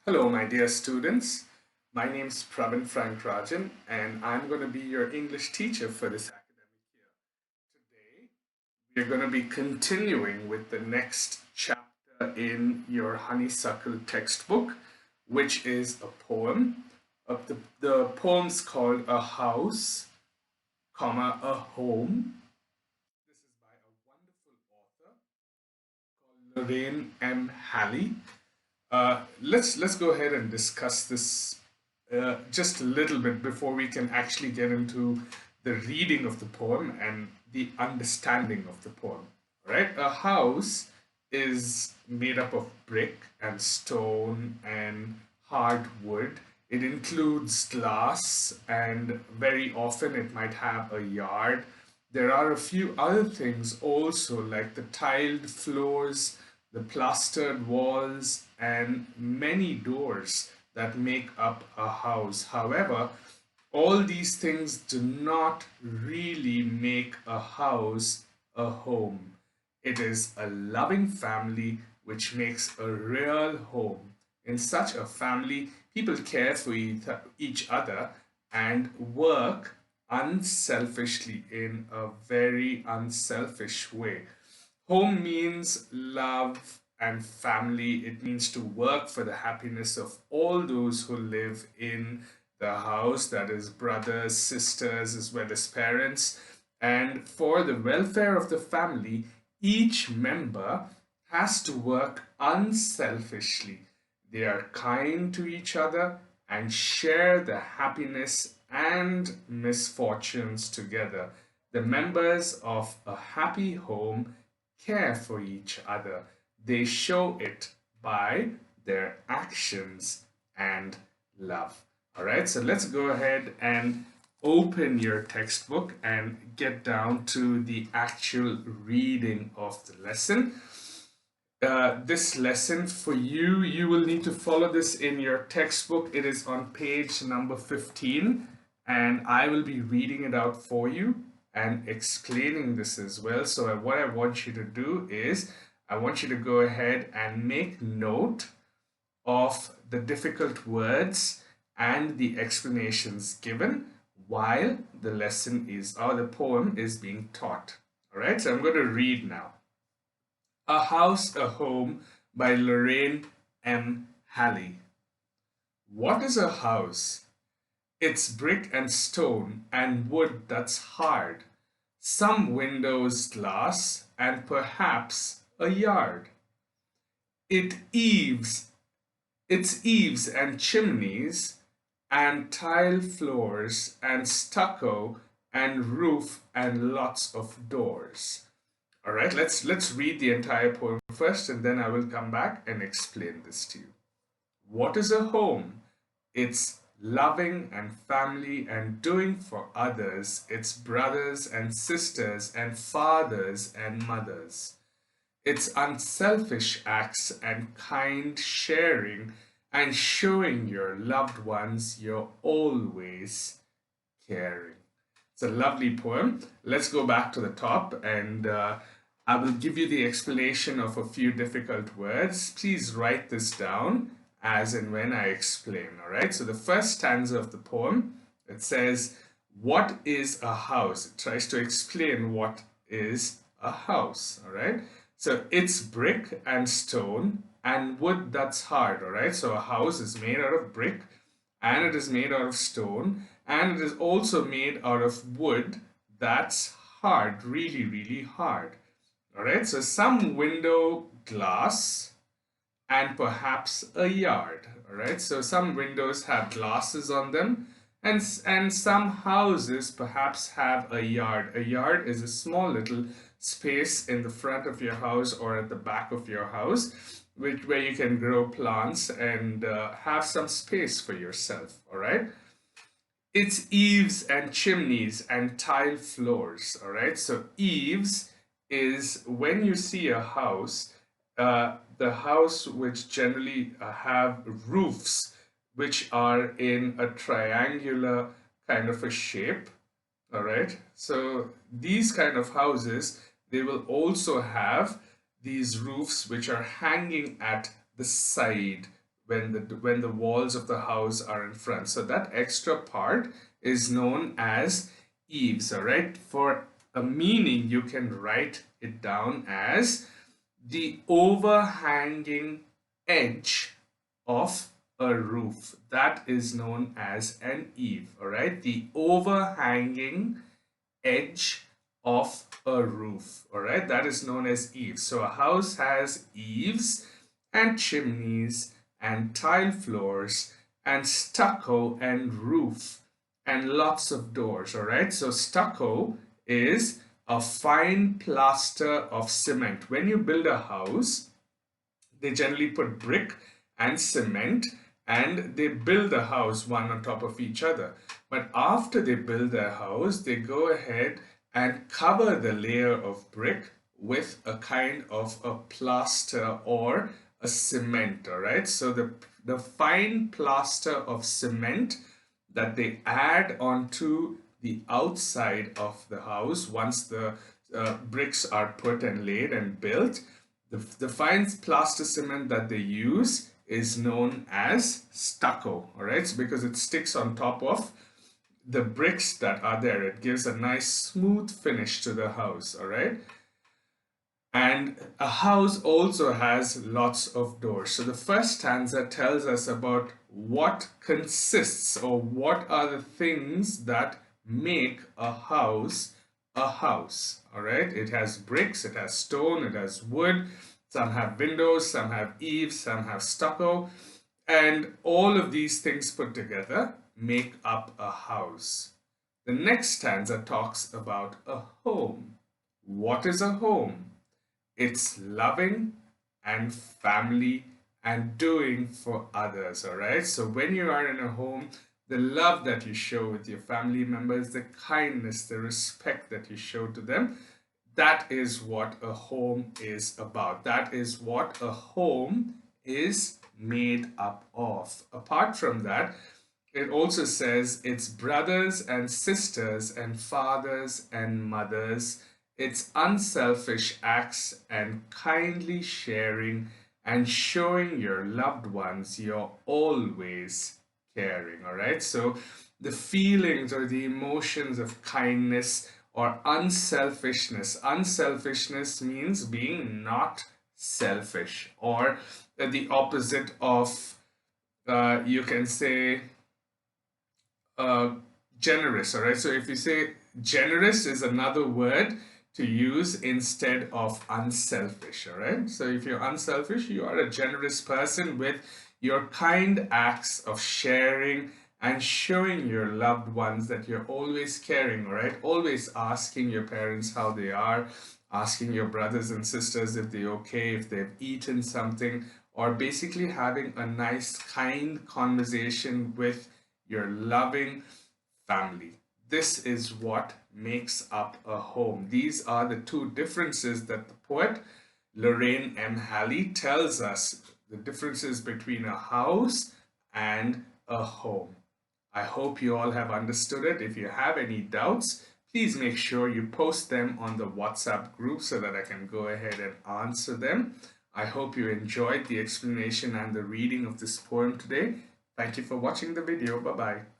Hello, my dear students. My name is Pravin Frankrajan, and I'm going to be your English teacher for this academic year. Today, we're going to be continuing with the next chapter in your Honeysuckle textbook, which is a poem. The poem's called A House, comma, a Home. This is by a wonderful author called Lorraine M. Halley. Let's go ahead and discuss this just a little bit before we can actually get into the reading of the poem and the understanding of the poem. All right, a house is made up of brick and stone and hard wood. It includes glass, and very often it might have a yard. There are a few other things also, like the tiled floors, the plastered walls, and many doors that make up a house. However, all these things do not really make a house a home. It is a loving family which makes a real home. In such a family, people care for each other and work unselfishly in a very unselfish way. Home means love and family. It means to work for the happiness of all those who live in the house, that is, brothers, sisters, as well as parents. And for the welfare of the family, each member has to work unselfishly. They are kind to each other and share the happiness and misfortunes together. The members of a happy home care for each other. They show it by their actions and love. All right, so let's go ahead and open your textbook and get down to the actual reading of the lesson. This lesson for you, you will need to follow this in your textbook. It is on page number 15, and I will be reading it out for you and explaining this as well. So what I want you to do is I want you to go ahead and make note of the difficult words and the explanations given while the lesson is, or the poem is being taught. All right, so I'm going to read now. A House, a Home by Lorraine M. Halley. What is a house? It's brick and stone and wood that's hard, some windows glass, and perhaps a yard. It eaves, its eaves and chimneys, and tile floors, and stucco, and roof, and lots of doors. All right, let's read the entire poem first, and then I will come back and explain this to you. What is a home? It's loving and family and doing for others. It's brothers and sisters and fathers and mothers. It's unselfish acts and kind sharing and showing your loved ones you're always caring. It's a lovely poem. Let's go back to the top, and I will give you the explanation of a few difficult words. Please write this down as and when I explain. All right. So the first stanza of the poem, it says, "What is a house?" It tries to explain what is a house. All right. So it's brick and stone and wood that's hard. All right. So a house is made out of brick, and it is made out of stone, and it is also made out of wood that's hard, really, really hard. All right, so some window glass and perhaps a yard. All right, so some windows have glasses on them, and some houses perhaps have a yard. A yard is a small little space in the front of your house or at the back of your house, where you can grow plants and have some space for yourself. All right. It's eaves and chimneys and tile floors. All right. So eaves is when you see a house, the house which generally have roofs which are in a triangular kind of a shape. All right. So these kind of houses, they will also have these roofs which are hanging at the side, when the walls of the house are in front. So that extra part is known as eaves. All right. For a meaning, you can write it down as the overhanging edge of a roof. That is known as an eave. All right. The overhanging edge of a roof. All right, that is known as eaves. So a house has eaves and chimneys and tile floors and stucco and roof and lots of doors. All right, so stucco is a fine plaster of cement. When you build a house, they generally put brick and cement and they build the house one on top of each other. But after they build their house, they go ahead and cover the layer of brick with a kind of a plaster or a cement. All right, so the fine plaster of cement that they add onto the outside of the house once the bricks are put and laid and built, the fine plaster cement that they use is known as stucco. All right, so because it sticks on top of the bricks that are there, it gives a nice smooth finish to the house. All right, and a house also has lots of doors. So the first stanza tells us about what consists or what are the things that make a house a house. All right, it has bricks, it has stone, it has wood, some have windows, some have eaves, some have stucco, and all of these things put together make up a house. The next stanza talks about a home. What is a home? It's loving and family and doing for others. All right, so when you are in a home, the love that you show with your family members, the kindness, the respect that you show to them, that is what a home is about. That is what a home is made up of. Apart from that, it also says it's brothers and sisters and fathers and mothers. It's unselfish acts and kindly sharing and showing your loved ones you're always caring. All right. So the feelings or the emotions of kindness or unselfishness. Unselfishness means being not selfish, or the opposite of, you can say, uh, generous. All right, so if you say generous is another word to use instead of unselfish. All right, so if you're unselfish, you are a generous person with your kind acts of sharing and showing your loved ones that you're always caring. All right, always asking your parents how they are, asking your brothers and sisters if they're okay, if they've eaten something, or basically having a nice kind conversation with your loving family. This is what makes up a home. These are the two differences that the poet Lorraine M. Halley tells us, the differences between a house and a home. I hope you all have understood it. If you have any doubts, please make sure you post them on the WhatsApp group so that I can go ahead and answer them. I hope you enjoyed the explanation and the reading of this poem today. Thank you for watching the video. Bye-bye.